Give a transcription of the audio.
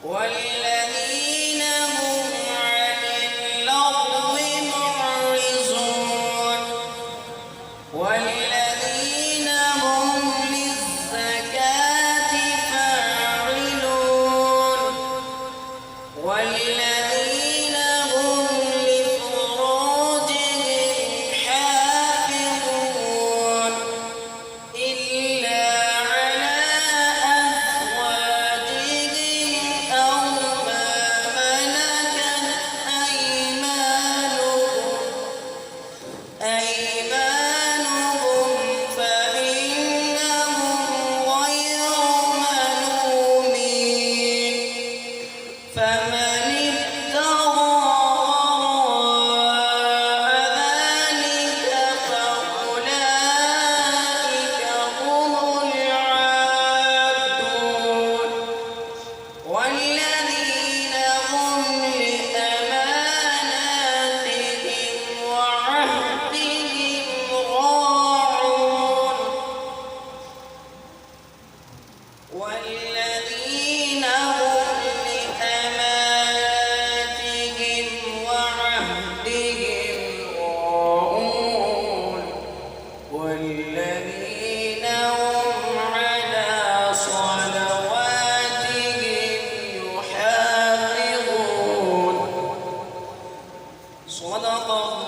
والذين هم عن اللغو معرضون والذين هم للزكاة فاعلون والذين هم لفروجهم حافظون إلا على أزواجهم أو ما ملكت أيمانهم فإنهم غير ملومين فمن ابتغى وراء ذلك فأولئك هم العادون والذين هم لأماناتهم وعهدهم راعون والذين هم لأماناتهم وعهدهم راعون والذين هم على صلواتهم يحافظون صدق الله